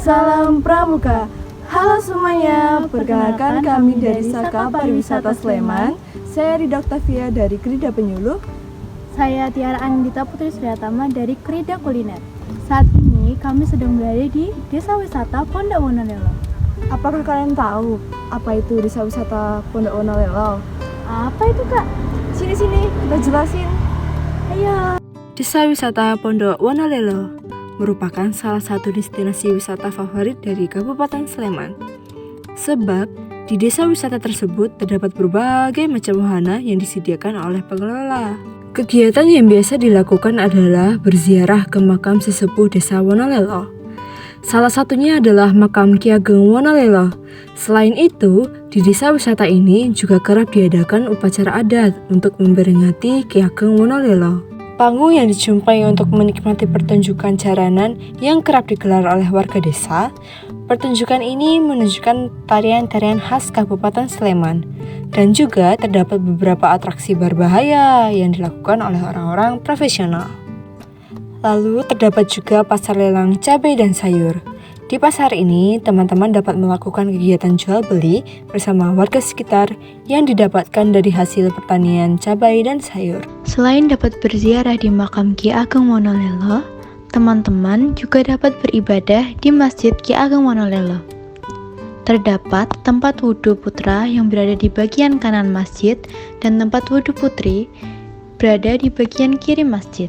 Salam Pramuka. Halo semuanya, perkenalkan kami dari Saka Pariwisata Sleman. Saya Rida Oktavia dari Krida Penyuluh. Saya Tiara Anindita Putri Suryatama dari Krida Kuliner. Saat ini kami sedang berada di Desa Wisata Pondok Wonolelo. Apakah kalian tahu apa itu Desa Wisata Pondok Wonolelo? Apa itu, Kak? Sini, kita jelasin. Ayo. Desa Wisata Pondok Wonolelo merupakan salah satu destinasi wisata favorit dari Kabupaten Sleman. Sebab di desa wisata tersebut terdapat berbagai macam wahana yang disediakan oleh pengelola. Kegiatan yang biasa dilakukan adalah berziarah ke makam sesepuh Desa Wonolelo. Salah satunya adalah makam Ki Ageng Wonolelo. Selain itu, di desa wisata ini juga kerap diadakan upacara adat untuk memperingati Ki Ageng Wonolelo. Panggung yang dijumpai untuk menikmati pertunjukan jaranan yang kerap digelar oleh warga desa. Pertunjukan ini menunjukkan tarian-tarian khas Kabupaten Sleman. Dan juga terdapat beberapa atraksi berbahaya yang dilakukan oleh orang-orang profesional. Lalu terdapat juga pasar lelang cabai dan sayur. Di pasar ini, teman-teman dapat melakukan kegiatan jual beli bersama warga sekitar yang didapatkan dari hasil pertanian cabai dan sayur. Selain dapat berziarah di makam Ki Ageng Wonolelo, teman-teman juga dapat beribadah di Masjid Ki Ageng Wonolelo. Terdapat tempat wudhu putra yang berada di bagian kanan masjid dan tempat wudhu putri berada di bagian kiri masjid.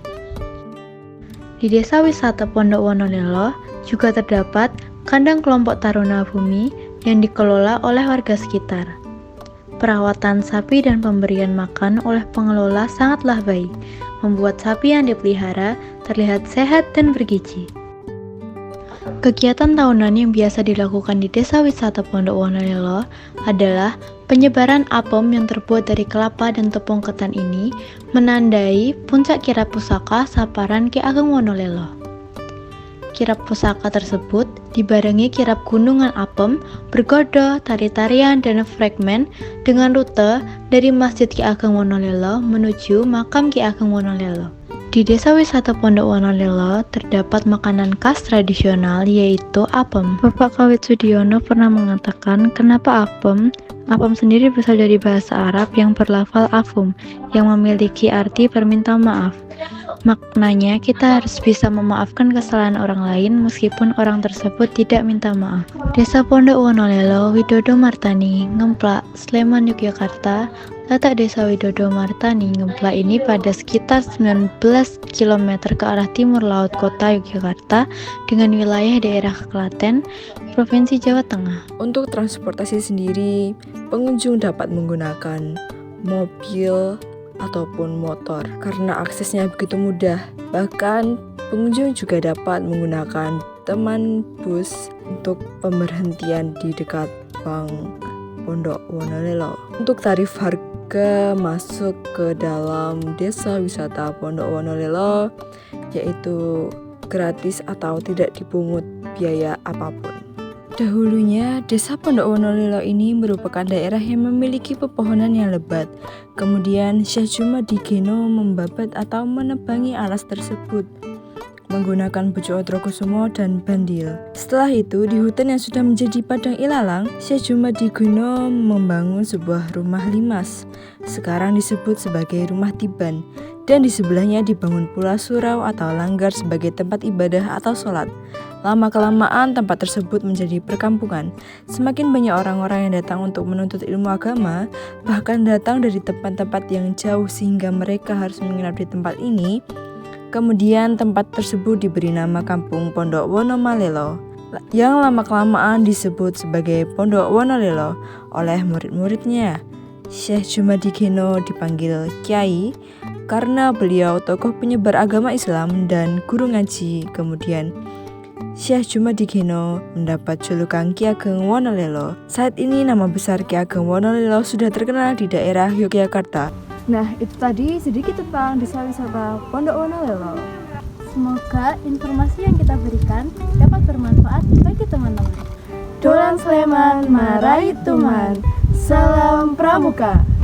Di Desa Wisata Pondok Wonolelo juga terdapat kandang kelompok Taruna Bumi yang dikelola oleh warga sekitar. Perawatan sapi dan pemberian makan oleh pengelola sangatlah baik, membuat sapi yang dipelihara terlihat sehat dan bergizi. Kegiatan tahunan yang biasa dilakukan di Desa Wisata Pondok Wonolelo adalah penyebaran apem yang terbuat dari kelapa dan tepung ketan ini menandai puncak kirap pusaka Saparan Ki Ageng Wonolelo. Kirap pusaka tersebut dibarengi kirap gunungan apem, bergodo, tari-tarian, dan fragmen dengan rute dari Masjid Ki Ageng Wonolelo menuju makam Ki Ageng Wonolelo. Di Desa Wisata Pondok Wonolelo terdapat makanan khas tradisional yaitu apem. Bapak Kawit Sudiono pernah mengatakan kenapa apem? Apem sendiri berasal dari bahasa Arab yang berlafal afum, yang memiliki arti perminta maaf. Maknanya kita harus bisa memaafkan kesalahan orang lain meskipun orang tersebut tidak minta maaf. Desa Pondok Wonolelo, Widodo Martani, Ngemplak, Sleman, Yogyakarta. Letak Desa Widodo Martani, Ngemplak ini pada sekitar 19 km ke arah timur laut kota Yogyakarta dengan wilayah daerah Klaten, Provinsi Jawa Tengah. Untuk transportasi sendiri, pengunjung dapat menggunakan mobil ataupun motor karena aksesnya begitu mudah. Bahkan pengunjung juga dapat menggunakan teman bus untuk pemberhentian di dekat Bank Pondok Wonolelo. Untuk tarif harga masuk ke dalam Desa Wisata Pondok Wonolelo yaitu gratis atau tidak dipungut biaya apapun. Dahulunya, Desa Pondok Wonolelo ini merupakan daerah yang memiliki pepohonan yang lebat. Kemudian, Syekh Jumadi Geno membabat atau menebangi alas tersebut menggunakan Pucuk Otrokusumo dan Bandil. Setelah itu, di hutan yang sudah menjadi padang ilalang, Syekh Jumadi Geno membangun sebuah rumah limas. Sekarang disebut sebagai Rumah Tiban. Dan di sebelahnya dibangun pula surau atau langgar sebagai tempat ibadah atau sholat. Lama-kelamaan tempat tersebut menjadi perkampungan. Semakin banyak orang-orang yang datang untuk menuntut ilmu agama, bahkan datang dari tempat-tempat yang jauh sehingga mereka harus menginap di tempat ini. Kemudian tempat tersebut diberi nama Kampung Pondok Wonomalelo, yang lama-kelamaan disebut sebagai Pondok Wonolelo oleh murid-muridnya. Syekh Jumadi Geno dipanggil Kiai karena beliau tokoh penyebar agama Islam dan guru ngaji. Kemudian Syekh Jumadi Geno mendapat julukan Ki Ageng Wonolelo. Saat ini nama besar Ki Ageng Wonolelo sudah terkenal di daerah Yogyakarta. Nah, itu tadi sedikit tentang Desa Wisata Pondok Wonolelo. Semoga informasi yang kita berikan dapat bermanfaat bagi teman-teman. Dolan Sleman, Marai Tuman. Salam Pramuka.